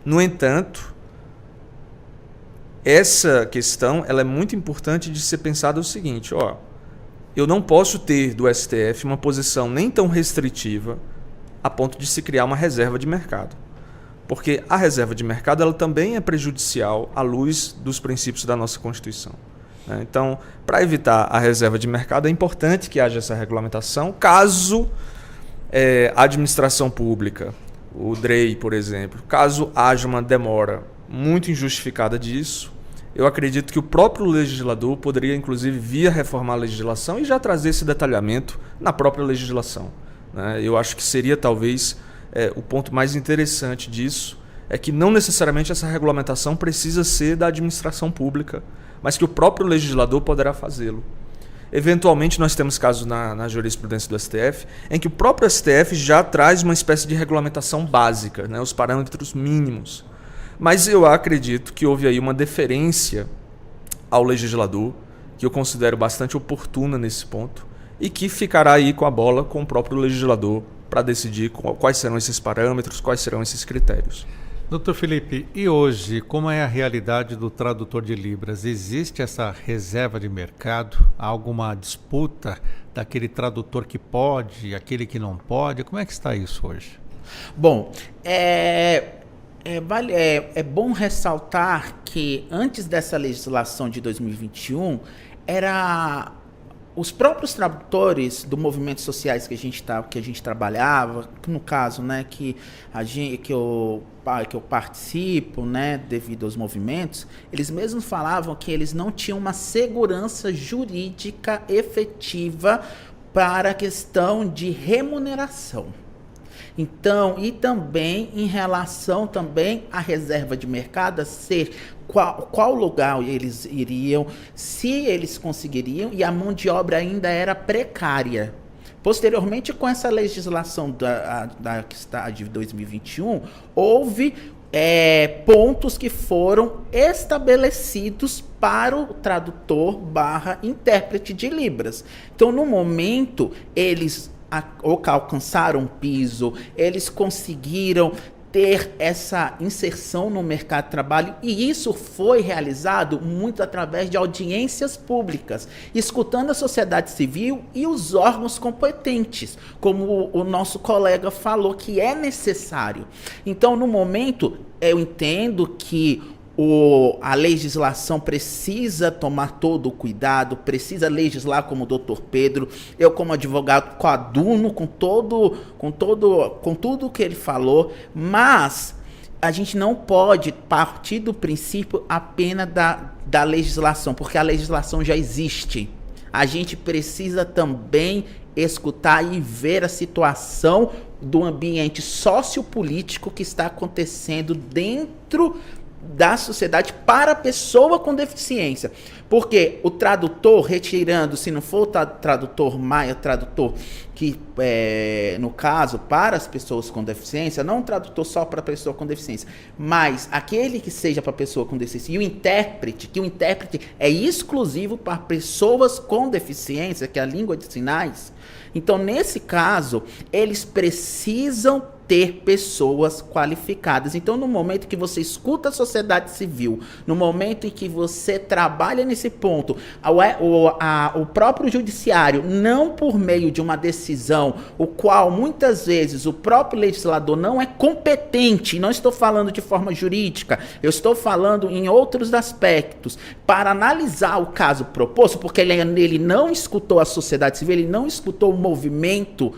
No entanto, essa questão ela é muito importante de ser pensada o seguinte: eu não posso ter do STF uma posição nem tão restritiva a ponto de se criar uma reserva de mercado. Porque a reserva de mercado ela também é prejudicial à luz dos princípios da nossa Constituição, né? Então, para evitar a reserva de mercado, é importante que haja essa regulamentação, caso a administração pública, o DREI, por exemplo, caso haja uma demora muito injustificada disso, eu acredito que o próprio legislador poderia, inclusive, via reformar a legislação e já trazer esse detalhamento na própria legislação, né? Eu acho que seria, talvez, o ponto mais interessante disso, é que não necessariamente essa regulamentação precisa ser da administração pública, mas que o próprio legislador poderá fazê-lo. Eventualmente, nós temos casos na jurisprudência do STF em que o próprio STF já traz uma espécie de regulamentação básica, né, os parâmetros mínimos. Mas eu acredito que houve aí uma deferência ao legislador, que eu considero bastante oportuna nesse ponto, e que ficará aí com a bola com o próprio legislador para decidir quais serão esses parâmetros, quais serão esses critérios.
Doutor Felipe, e hoje, como é a realidade do tradutor de Libras? Existe essa reserva de mercado? Há alguma disputa daquele tradutor que pode, aquele que não pode? Como é que está isso hoje?
Bom, É bom ressaltar que antes dessa legislação de 2021, os próprios tradutores do movimentos sociais que a gente trabalhava, no caso, né, que eu participo, né, devido aos movimentos, eles mesmos falavam que eles não tinham uma segurança jurídica efetiva para a questão de remuneração. Então, e também em relação também à reserva de mercado, a ser qual lugar eles iriam, se eles conseguiriam, e a mão de obra ainda era precária. Posteriormente, com essa legislação de 2021, houve pontos que foram estabelecidos para o tradutor / intérprete de Libras. Então, no momento, eles alcançaram um piso, eles conseguiram ter essa inserção no mercado de trabalho, e isso foi realizado muito através de audiências públicas, escutando a sociedade civil e os órgãos competentes, como o nosso colega falou que é necessário. Então, no momento, eu entendo que a legislação precisa tomar todo o cuidado, precisa legislar como o doutor Pedro, eu como advogado coaduno com tudo que ele falou, mas a gente não pode partir do princípio apenas da legislação, porque a legislação já existe. A gente precisa também escutar e ver a situação do ambiente sociopolítico que está acontecendo dentro da sociedade para a pessoa com deficiência. Porque o tradutor, retirando, se não for o tradutor Maia, tradutor que, no caso, para as pessoas com deficiência, não um tradutor só para a pessoa com deficiência, mas aquele que seja para a pessoa com deficiência, e o intérprete, que o intérprete é exclusivo para pessoas com deficiência, que é a língua de sinais. Então, nesse caso, eles precisam ter pessoas qualificadas. Então, no momento que você escuta a sociedade civil, no momento em que você trabalha nesse ponto, o próprio judiciário, não por meio de uma decisão, o qual muitas vezes o próprio legislador não é competente, não estou falando de forma jurídica, eu estou falando em outros aspectos, para analisar o caso proposto, porque ele não escutou a sociedade civil, ele não escutou o movimento.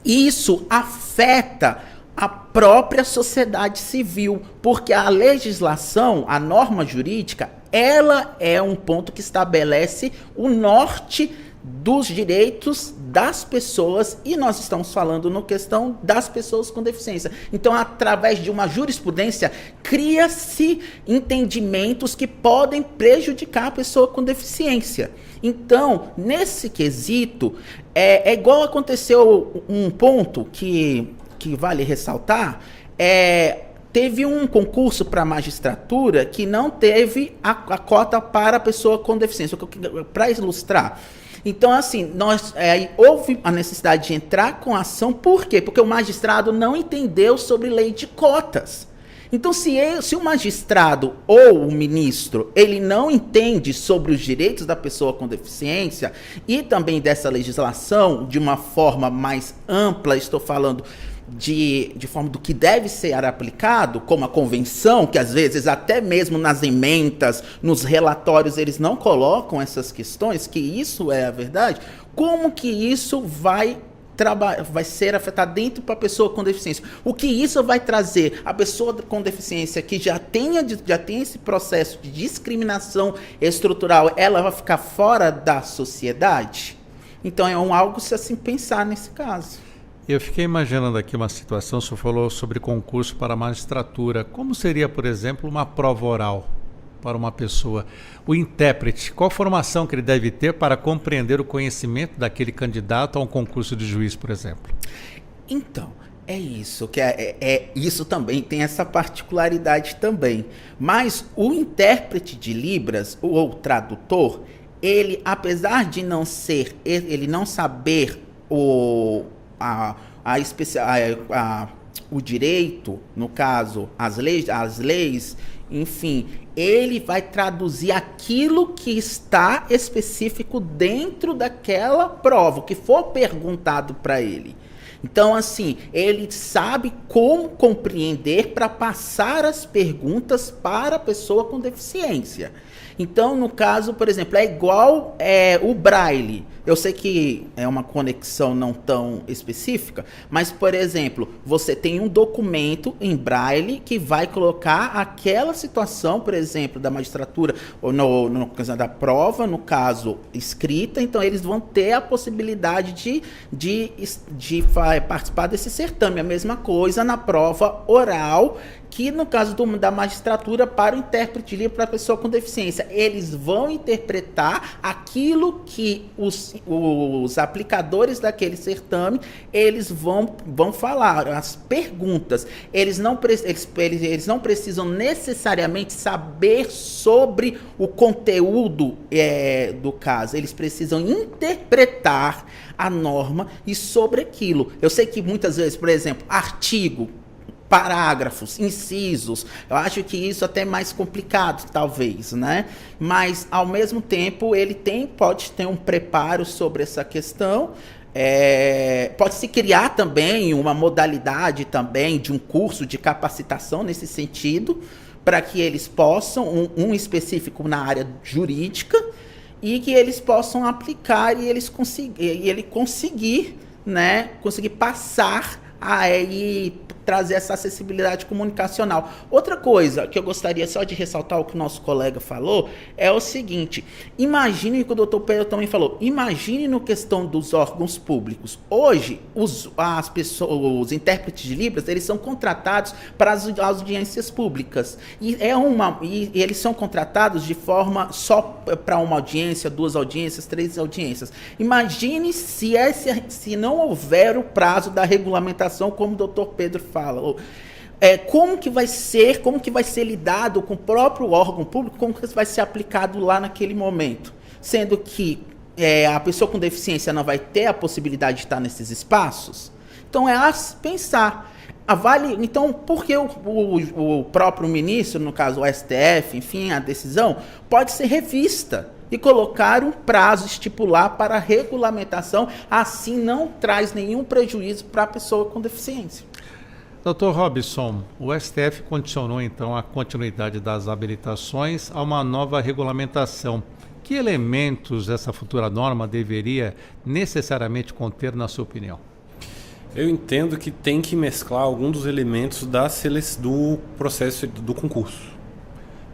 Isso afeta a própria sociedade civil, porque a legislação, a norma jurídica, ela é um ponto que estabelece o norte dos direitos das pessoas, e nós estamos falando na questão das pessoas com deficiência. Então, através de uma jurisprudência, cria-se entendimentos que podem prejudicar a pessoa com deficiência. Então, nesse quesito, é igual aconteceu um ponto que vale ressaltar, teve um concurso para a magistratura que não teve a cota para a pessoa com deficiência, para ilustrar. Então, assim, houve a necessidade de entrar com ação, por quê? Porque o magistrado não entendeu sobre lei de cotas. Então, se o magistrado ou o ministro, ele não entende sobre os direitos da pessoa com deficiência e também dessa legislação de uma forma mais ampla, estou falando de forma do que deve ser aplicado, como a convenção, que às vezes até mesmo nas emendas, nos relatórios, eles não colocam essas questões, que isso é a verdade, como que isso vai ser afetado dentro para a pessoa com deficiência? O que isso vai trazer? A pessoa com deficiência que já tem esse processo de discriminação estrutural, ela vai ficar fora da sociedade? Então é algo se assim pensar nesse caso.
Eu fiquei imaginando aqui uma situação, o senhor falou sobre concurso para a magistratura. Como seria, por exemplo, uma prova oral para uma pessoa? O intérprete, qual formação que ele deve ter para compreender o conhecimento daquele candidato a um concurso de juiz, por exemplo?
Então, é isso, isso também tem essa particularidade também. Mas o intérprete de Libras, ou tradutor, ele, apesar de ele não saber o direito, no caso, as leis, enfim, ele vai traduzir aquilo que está específico dentro daquela prova, o que for perguntado para ele. Então, assim, ele sabe como compreender para passar as perguntas para a pessoa com deficiência. Então, no caso, por exemplo, é igual o Braille. Eu sei que é uma conexão não tão específica, mas, por exemplo, você tem um documento em Braille que vai colocar aquela situação, por exemplo, da magistratura, ou no caso da prova, no caso escrita, então eles vão ter a possibilidade de participar desse certame. A mesma coisa na prova oral, que no caso da magistratura, para o intérprete livre para a pessoa com deficiência, eles vão interpretar aquilo que os aplicadores daquele certame, eles vão falar, as perguntas. Eles não precisam necessariamente saber sobre o conteúdo do caso, eles precisam interpretar a norma e sobre aquilo. Eu sei que muitas vezes, por exemplo, artigo, parágrafos, incisos, eu acho que isso até é mais complicado, talvez, né? Mas, ao mesmo tempo, ele pode ter um preparo sobre essa questão. Pode-se criar também uma modalidade também de um curso de capacitação nesse sentido, para que eles possam, um específico na área jurídica, e que eles possam aplicar e ele conseguir, né, conseguir passar e trazer essa acessibilidade comunicacional. Outra coisa que eu gostaria só de ressaltar, o que o nosso colega falou, é o seguinte: imagine, o que o doutor Pedro também falou, imagine no questão dos órgãos públicos. Hoje, os intérpretes de Libras, eles são contratados para as audiências públicas. E eles são contratados de forma só para uma audiência, 2 audiências, 3 audiências. Imagine se não houver o prazo da regulamentação, como o doutor Pedro fala. Como que vai ser lidado com o próprio órgão público, como que vai ser aplicado lá naquele momento, sendo que a pessoa com deficiência não vai ter a possibilidade de estar nesses espaços. Então é a pensar. Então, por que o próprio ministro, no caso o STF, enfim, a decisão pode ser revista e colocar um prazo, estipular para a regulamentação, assim não traz nenhum prejuízo para a pessoa com deficiência.
Dr. Robson, o STF condicionou então a continuidade das habilitações a uma nova regulamentação. Que elementos essa futura norma deveria necessariamente conter, na sua opinião?
Eu entendo que tem que mesclar alguns dos elementos do processo do concurso.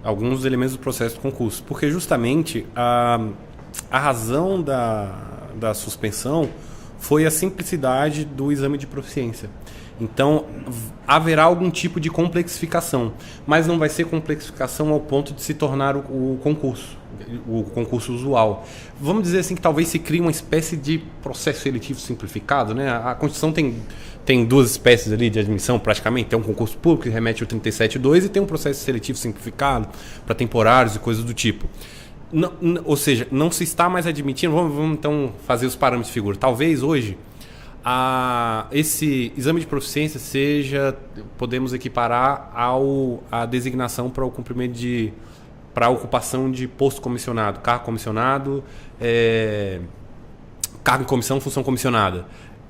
Alguns elementos do processo do concurso. Porque justamente a razão da suspensão foi a simplicidade do exame de proficiência. Então, haverá algum tipo de complexificação, mas não vai ser complexificação ao ponto de se tornar o concurso usual. Vamos dizer assim que talvez se crie uma espécie de processo seletivo simplificado, né? A Constituição tem 2 espécies ali de admissão, praticamente. Tem um concurso público que remete ao 37.2 e tem um processo seletivo simplificado para temporários e coisas do tipo. Ou seja, não se está mais admitindo. Vamos então fazer os parâmetros de figura. Talvez hoje esse exame de proficiência podemos equiparar à designação para o cumprimento para a ocupação de posto comissionado, cargo comissionado, cargo em comissão, função comissionada.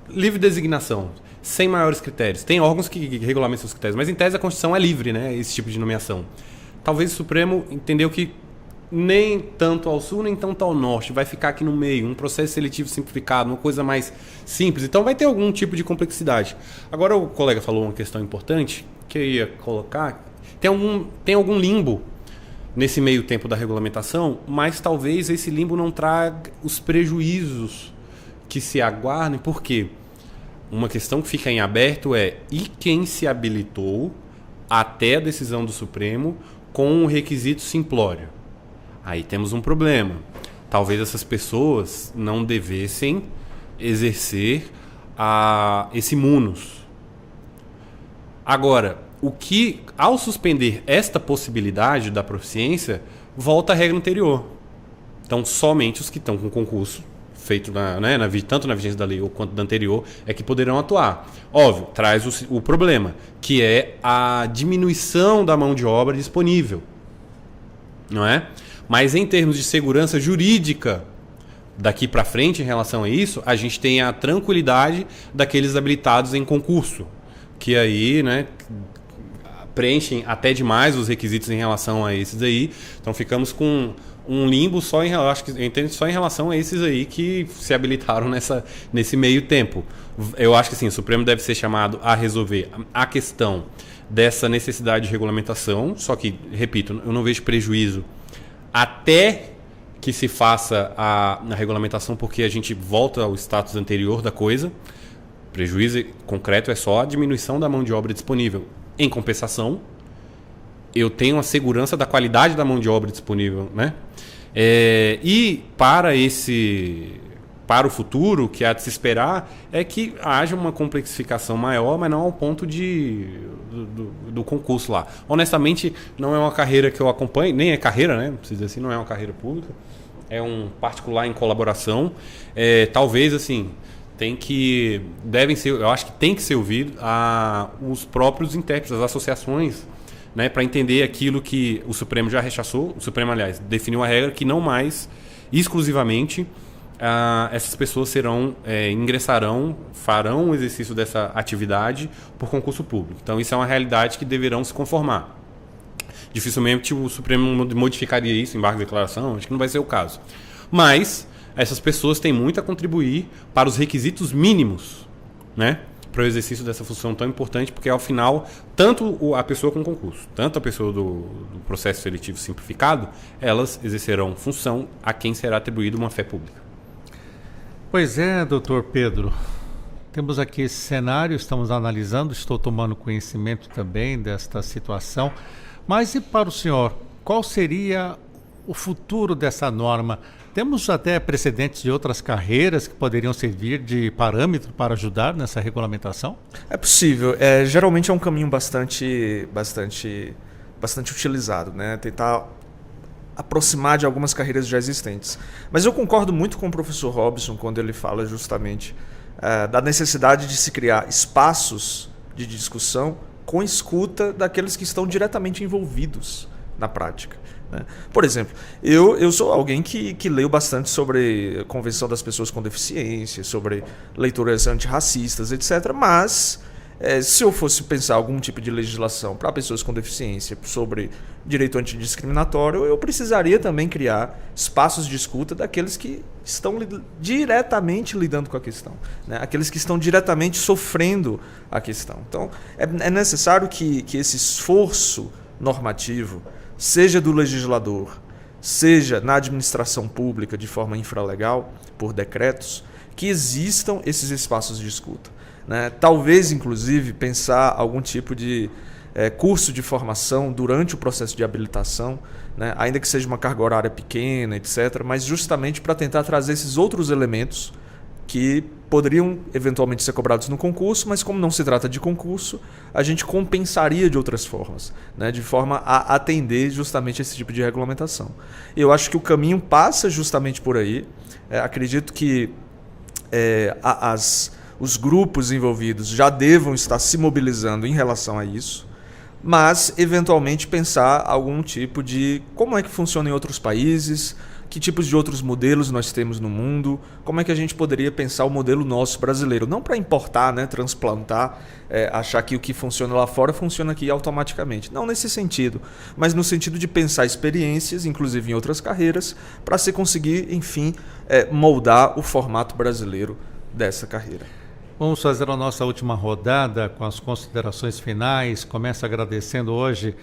Livre designação, sem maiores critérios. Tem órgãos que regulamentam os critérios, mas em tese a Constituição é livre, né, esse tipo de nomeação. Talvez o Supremo entendeu que nem tanto ao sul, nem tanto ao norte. Vai ficar aqui no meio, um processo seletivo simplificado, uma coisa mais simples. Então vai ter algum tipo de complexidade. Agora o colega falou uma questão importante que eu ia colocar. Tem algum limbo nesse meio tempo da regulamentação, mas talvez esse limbo não traga os prejuízos que se aguardem. Por quê? Uma questão que fica em aberto e quem se habilitou até a decisão do Supremo com um requisito simplório? Aí temos um problema. Talvez essas pessoas não devessem exercer esse munus. Agora, ao suspender esta possibilidade da proficiência, volta à regra anterior. Então, somente os que estão com concurso feito tanto na vigência da lei ou quanto da anterior é que poderão atuar. Óbvio, traz o problema, que é a diminuição da mão de obra disponível. Não é? Mas em termos de segurança jurídica, daqui para frente em relação a isso, a gente tem a tranquilidade daqueles habilitados em concurso, que aí, né, preenchem até demais os requisitos em relação a esses aí. Então ficamos com um limbo só em, acho que eu entendo, só em relação a esses aí que se habilitaram nesse meio tempo. Eu acho que sim, o Supremo deve ser chamado a resolver a questão dessa necessidade de regulamentação, só que, repito, eu não vejo prejuízo até que se faça a regulamentação, porque a gente volta ao status anterior da coisa. Prejuízo concreto é só a diminuição da mão de obra disponível. Em compensação, eu tenho a segurança da qualidade da mão de obra disponível, né? E para o futuro, que há de se esperar, é que haja uma complexificação maior, mas não ao ponto do concurso lá. Honestamente, não é uma carreira que eu acompanho, nem é carreira, né? Preciso dizer assim, não é uma carreira pública. É um particular em colaboração. Talvez, assim, eu acho que tem que ser ouvido os próprios intérpretes, as associações, né, para entender aquilo que o Supremo já rechaçou. O Supremo, aliás, definiu a regra que não mais, exclusivamente, essas pessoas ingressarão, farão o exercício dessa atividade por concurso público. Então, isso é uma realidade que deverão se conformar. Dificilmente o Supremo modificaria isso, embargo de declaração, acho que não vai ser o caso. Mas essas pessoas têm muito a contribuir para os requisitos mínimos, né, para o exercício dessa função tão importante, porque, ao final, tanto a pessoa com concurso, tanto a pessoa do processo seletivo simplificado, elas exercerão função a quem será atribuída uma fé pública.
Pois é, doutor Pedro. Temos aqui esse cenário, estamos analisando, estou tomando conhecimento também desta situação. Mas e para o senhor, qual seria o futuro dessa norma? Temos até precedentes de outras carreiras que poderiam servir de parâmetro para ajudar nessa regulamentação?
É possível. Geralmente é um caminho bastante utilizado, né? Tentar aproximar de algumas carreiras já existentes. Mas eu concordo muito com o professor Robson quando ele fala justamente da necessidade de se criar espaços de discussão com escuta daqueles que estão diretamente envolvidos na prática, né? Por exemplo, eu sou alguém que leio bastante sobre a Convenção das Pessoas com Deficiência, sobre leituras antirracistas, etc. Mas, se eu fosse pensar algum tipo de legislação para pessoas com deficiência sobre direito antidiscriminatório, eu precisaria também criar espaços de escuta daqueles que estão diretamente lidando com a questão, né? Aqueles que estão diretamente sofrendo a questão. Então, é necessário que esse esforço normativo, seja do legislador, seja na administração pública de forma infralegal, por decretos, que existam esses espaços de escuta, né? Talvez, inclusive, pensar algum tipo de curso de formação durante o processo de habilitação, né? Ainda que seja uma carga horária pequena, etc., mas justamente para tentar trazer esses outros elementos que poderiam eventualmente ser cobrados no concurso, mas como não se trata de concurso, a gente compensaria de outras formas, né? De forma a atender justamente esse tipo de regulamentação. Eu acho que o caminho passa justamente por aí. Acredito que os grupos envolvidos já devam estar se mobilizando em relação a isso, mas eventualmente pensar algum tipo de como é que funciona em outros países, que tipos de outros modelos nós temos no mundo, como é que a gente poderia pensar o modelo nosso brasileiro, não para importar, né, transplantar, achar que o que funciona lá fora funciona aqui automaticamente, não nesse sentido, mas no sentido de pensar experiências, inclusive em outras carreiras, para se conseguir, enfim, moldar o formato brasileiro dessa carreira.
Vamos fazer a nossa última rodada com as considerações finais. Começo agradecendo hoje,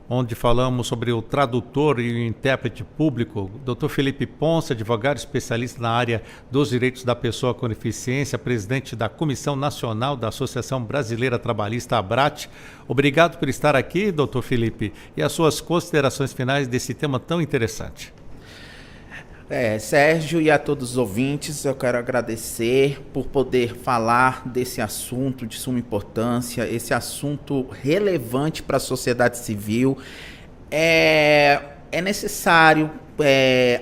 onde falamos sobre o tradutor e o intérprete público, Dr. Felipe Ponce, advogado especialista na área dos direitos da pessoa com deficiência, presidente da Comissão Nacional da Associação Brasileira Trabalhista, ABRAT. Obrigado por estar aqui, Dr. Felipe, e as suas considerações finais desse tema tão interessante.
Sérgio, e a todos os ouvintes, eu quero agradecer por poder falar desse assunto de suma importância, esse assunto relevante para a sociedade civil. É necessário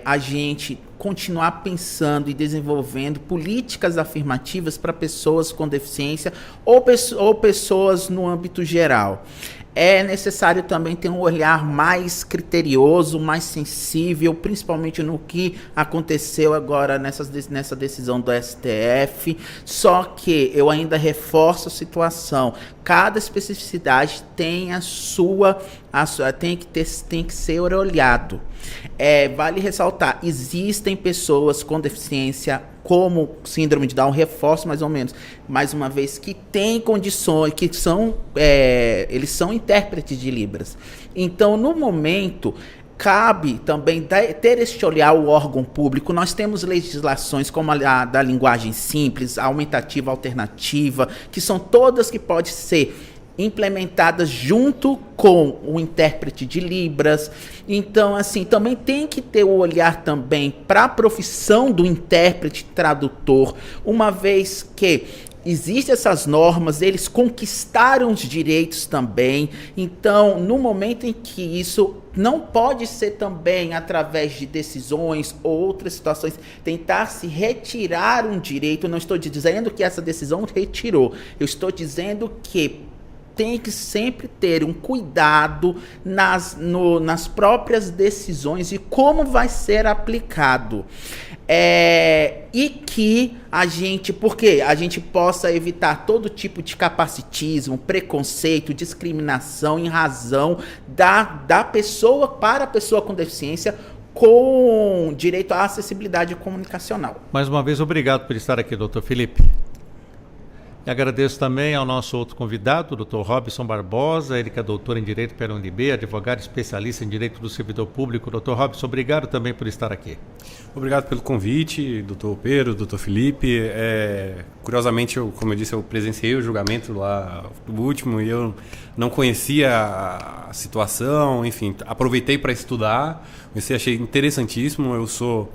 a gente continuar pensando e desenvolvendo políticas afirmativas para pessoas com deficiência ou pessoas no âmbito geral. é necessário também ter um olhar mais criterioso, mais sensível, principalmente no que aconteceu agora nessa decisão do STF. Só que eu ainda reforço a situação. Cada especificidade tem tem que ser olhado. Vale ressaltar, existem pessoas com deficiência como síndrome de Down, reforço mais uma vez, que têm condições, que são, eles são intérpretes de Libras. Então, no momento, cabe também ter este olhar ao órgão público. Nós temos legislações como a da linguagem simples, a aumentativa, alternativa, que são todas que podem ser implementadas junto com o intérprete de Libras. Então, assim, também tem que ter o olhar também para a profissão do intérprete tradutor, uma vez que existem essas normas, eles conquistaram os direitos também. Então, no momento em que isso não pode ser também através de decisões ou outras situações, tentar se retirar um direito. Não estou dizendo que essa decisão retirou, eu estou dizendo que tem que sempre ter um cuidado nas próprias decisões e como vai ser aplicado. E que porque a gente possa evitar todo tipo de capacitismo, preconceito, discriminação em razão da pessoa para a pessoa com deficiência, com direito à acessibilidade comunicacional.
Mais uma vez, obrigado por estar aqui, Dr. Felipe. E agradeço também ao nosso outro convidado, o Dr. Robson Barbosa, ele que é doutor em Direito pela UNB, advogado especialista em Direito do Servidor Público. Dr. Robson, obrigado também por estar aqui.
Obrigado pelo convite, Dr. Pedro, Dr. Felipe. Curiosamente, como eu disse, eu presenciei o julgamento lá do último e eu não conhecia a situação, enfim, aproveitei para estudar, achei interessantíssimo. Eu sou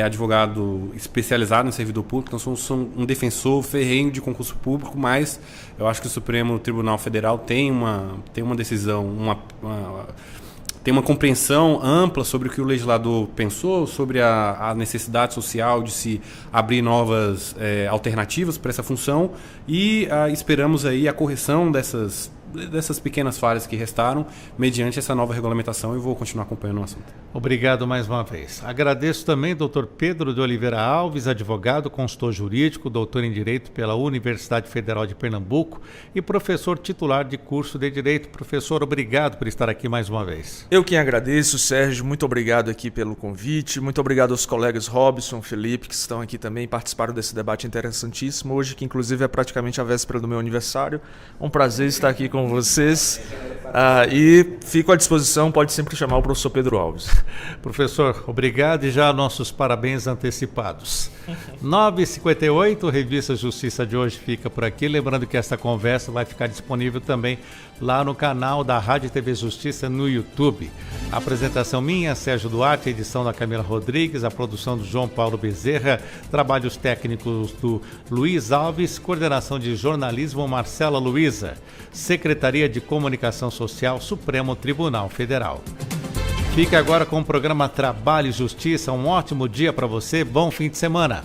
advogado especializado em servidor público, então sou um defensor ferrenho de concurso público, mas eu acho que o Supremo Tribunal Federal tem uma decisão, tem uma compreensão ampla sobre o que o legislador pensou, sobre a necessidade social de se abrir novas alternativas para essa função e esperamos aí a correção dessas pequenas falhas que restaram mediante essa nova regulamentação e vou continuar acompanhando o assunto.
Obrigado mais uma vez. Agradeço também ao Dr. Pedro de Oliveira Alves, advogado, consultor jurídico, doutor em Direito pela Universidade Federal de Pernambuco e professor titular de curso de Direito. Professor, obrigado por estar aqui mais uma vez.
Eu quem agradeço, Sérgio, muito obrigado aqui pelo convite, muito obrigado aos colegas Robson, Felipe, que estão aqui também, participaram desse debate interessantíssimo hoje, que inclusive é praticamente a véspera do meu aniversário. Um prazer estar aqui com vocês e fico à disposição, pode sempre chamar o professor Pedro Alves.
Professor, obrigado e já nossos parabéns antecipados. 9h58, Revista Justiça de hoje fica por aqui. Lembrando que essa conversa vai ficar disponível também lá no canal da Rádio e TV Justiça no YouTube. A apresentação minha, Sérgio Duarte, a edição da Camila Rodrigues, a produção do João Paulo Bezerra, trabalhos técnicos do Luiz Alves, coordenação de jornalismo Marcela Luiza, Secretaria de Comunicação Social, Supremo Tribunal Federal. Fique agora com o programa Trabalho e Justiça. Um ótimo dia para você, bom fim de semana.